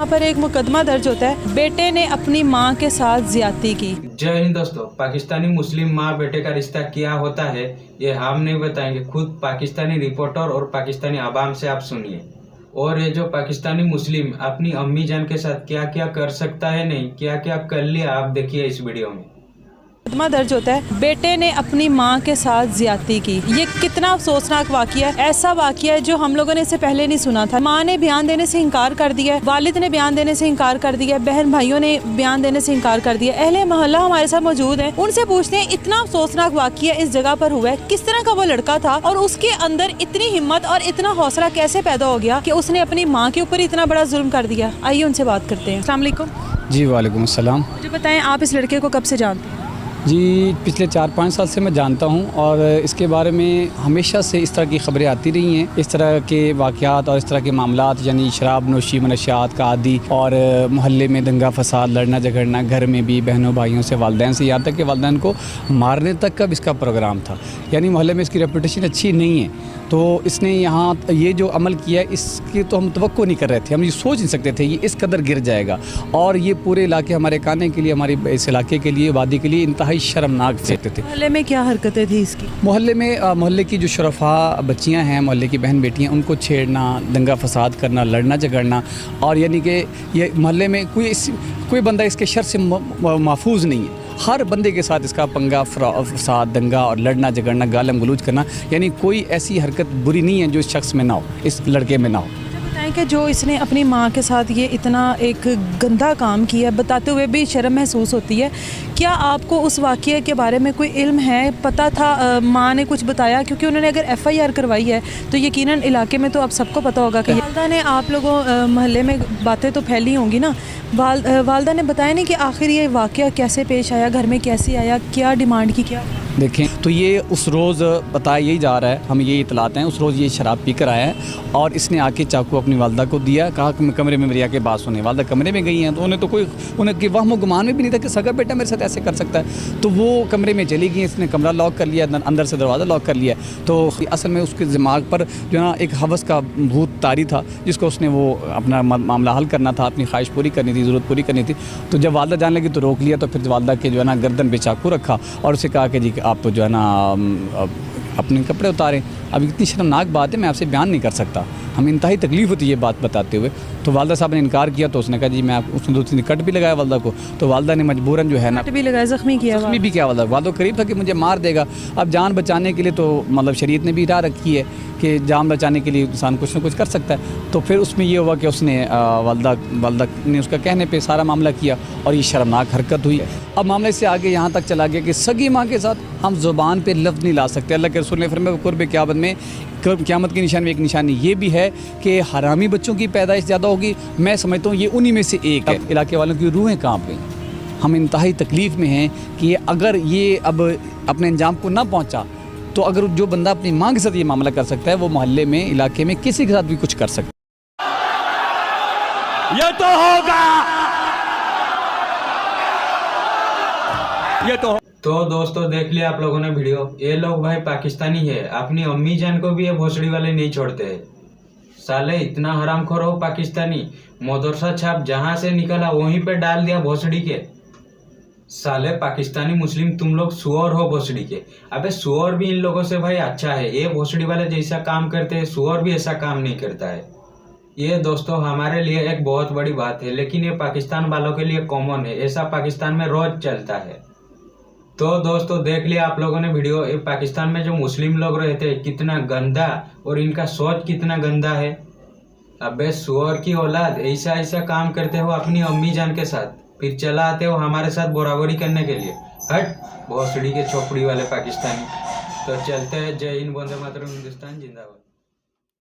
यहाँ पर एक मुकदमा दर्ज होता है, बेटे ने अपनी माँ के साथ ज्यादती की। जय हिंद दोस्तों, पाकिस्तानी मुस्लिम माँ बेटे का रिश्ता क्या होता है ये हम नहीं बताएंगे, खुद पाकिस्तानी रिपोर्टर और पाकिस्तानी आवाम से आप सुनिए। और ये जो पाकिस्तानी मुस्लिम अपनी अम्मी जान के साथ क्या क्या कर सकता है, नहीं क्या क्या कर लिया, आप देखिए इस वीडियो में। मुकदमा दर्ज होता है, बेटे ने अपनी माँ के साथ ज्यादती की। ये कितना अफसोसनाक वाकया है। ऐसा वाकया है जो हम लोगों ने इससे पहले नहीं सुना था। माँ ने बयान देने से इनकार कर दिया, वालिद ने बयान देने से इनकार कर दिया, बहन भाइयों ने बयान देने से इनकार कर दिया। अहले मोहल्ला हमारे साथ मौजूद है, उनसे पूछते हैं इतना अफसोसनाक वाकया इस जगह पर हुआ है, किस तरह का वो लड़का था और उसके अंदर इतनी हिम्मत और इतना हौसला कैसे पैदा हो गया कि उसने अपनी माँ के ऊपर इतना बड़ा जुल्म कर दिया। आइए उनसे बात करते हैं। अस्सलाम वालेकुम। जी वालेकुम अस्सलाम। मुझे बताएं, आप इस लड़के को कब से जानते हैं? जी पिछले 4-5 साल से मैं जानता हूं और इसके बारे में हमेशा से इस तरह की खबरें आती रही हैं। इस तरह के वाक़यात और इस तरह के मामलात, यानी शराब नोशी, मनशियात का आदी और मोहल्ले में दंगा फसाद, लड़ना झगड़ना, घर में भी बहनों भाइयों से, वालिदैन से, यहाँ तक कि वालिदैन को मारने तक का भी इसका प्रोग्राम था। यानी मोहल्ले में इसकी रेपुटेशन अच्छी नहीं है, तो इसने यहाँ ये जो अमल किया है इसकी तो हम तवक्को नहीं कर रहे थे, हम ये सोच नहीं सकते थे ये इस कदर गिर जाएगा। और ये पूरे इलाके, हमारे काने के लिए, हमारे इस इलाके के लिए, वादी के लिए इंतहाई शर्मनाक देखते थे। मोहल्ले में क्या हरकतें थी इसकी? मोहल्ले की जो शरफा बच्चियां हैं, मोहल्ले की बहन बेटियां, उनको छेड़ना, दंगा फसाद करना, लड़ना झगड़ना, और यानी कि ये मोहल्ले में कोई बंदा इसके शर से महफूज नहीं है। हर बंदे के साथ इसका पंगा, फसाद, दंगा और लड़ना झगड़ना, गालम गलूज करना, यानी कोई ऐसी हरकत बुरी नहीं है जो इस शख्स में ना हो, इस लड़के में ना हो। कि जो इसने अपनी माँ के साथ ये इतना एक गंदा काम किया, बताते हुए भी शर्म महसूस होती है। क्या आपको उस वाक़ये के बारे में कोई इल्म है, पता था? माँ ने कुछ बताया? क्योंकि उन्होंने अगर FIR करवाई है तो यकीनन इलाके में तो अब सबको पता होगा कि वालदा ने, आप लोगों महल्ले में बातें तो फैली होंगी ना, वालदा ने बताया नहीं कि आखिर ये वाक़या कैसे पेश आया, घर में कैसे आया, क्या डिमांड की, क्या? देखें तो ये उस रोज़ बताया यही जा रहा है, हम ये इतलाते हैं, उस रोज़ ये शराब पी कर आया है और इसने आके चाकू अपनी वालदा को दिया, कहा कि कमरे में मेरी आके बात सुने। वालदा कमरे में गई हैं तो उन्हें कि वह गुमान में भी नहीं था कि सगा बेटा मेरे साथ ऐसे कर सकता है। तो वो कमरे में चली गई, इसने कमरा लॉक कर लिया, अंदर से दरवाज़ा लॉक कर लिया। तो असल में उसके दिमाग पर जो ना एक हवस का भूत तारी था, जिसको उसने वो अपना मामला हल करना था, अपनी ख्वाहिश पूरी करनी थी, ज़रूरत पूरी करनी थी। तो जब वालदा जाने लगी तो रोक लिया, तो फिर वालदा के जो है ना गर्दन पे चाकू रखा और उसे कहा कि जी आप जो है ना अपने कपड़े उतारें। अब इतनी शर्मनाक बात है, मैं आपसे बयान नहीं कर सकता, हमें इंतहाई तकलीफ़ होती है ये बात बताते हुए। तो वालदा साहब ने इनकार किया, तो उसने कहा जी मैं उसने 2-3 कट भी लगाया वालदा को, तो वालदा ने मजबूरन जो है ना कट भी लगाया, ज़ख्मी भी किया वालदा को करीब था कि मुझे मार देगा। अब जान बचाने के लिए तो मतलब शरीयत ने भी राह रखी है कि जान बचाने के लिए इंसान कुछ ना कुछ कर सकता है। तो फिर उसमें ये हुआ कि उसने वालदा ने उसका कहने पे सारा मामला किया और ये शर्मनाक हरकत हुई। अब मामले से आगे यहाँ तक चला गया कि सगी माँ के साथ हम ज़ुबान पे लफ्ज़ नहीं ला सकते। अल्लाह के रसूल ने फरमाया कुर्ब क़यामत में, क़यामत की निशानी में एक निशानी ये भी है कि हरामी बच्चों की पैदाइश ज़्यादा होगी। मैं समझता हूँ ये उन्हीं में से एक है। इलाके वालों की रूहें काँप गई, हम इंतहाई तकलीफ़ में हैं कि अगर ये अब अपने अंजाम को ना पहुँचा तो अगर जो बंदा अपनी माँ के साथ ये मामला कर सकता है, वो मोहल्ले में, इलाके में किसी के साथ भी कुछ कर सकता है। ये तो होगा, ये तो दोस्तों देख लिया आप लोगों ने वीडियो। ये लोग भाई पाकिस्तानी है, अपनी अम्मी जान को भी ये भोसड़ी वाले नहीं छोड़ते हैं। साले इतना हरामखोर हो पाकिस्तानी, मदरसा छाप जहां से निकला वहीं पे डाल दिया भोसड़ी के। साले पाकिस्तानी मुस्लिम तुम लोग सुअर हो भोसड़ी के। अबे सुअर भी इन लोगों से भाई अच्छा है, ये भोसड़ी वाले जैसा काम करते हैं, सुअर भी ऐसा काम नहीं करता है। ये दोस्तों हमारे लिए एक बहुत बड़ी बात है, लेकिन ये पाकिस्तान वालों के लिए कॉमन है, ऐसा पाकिस्तान में रोज चलता है। तो दोस्तों देख लिया आप लोगों ने वीडियो। ये पाकिस्तान में जो मुस्लिम लोग रहते हैं कितना गंदा और इनका सोच कितना गंदा है। अबे सुअर की औलाद, ऐसा काम करते हो अपनी अम्मी जान के साथ, फिर चला आते हो हमारे साथ बराबरी करने के लिए। हट भोसड़ी के चौपड़ी वाले पाकिस्तानी। तो चलते हैं। जय हिंद, वंदे मातरम, हिंदुस्तान जिंदाबाद।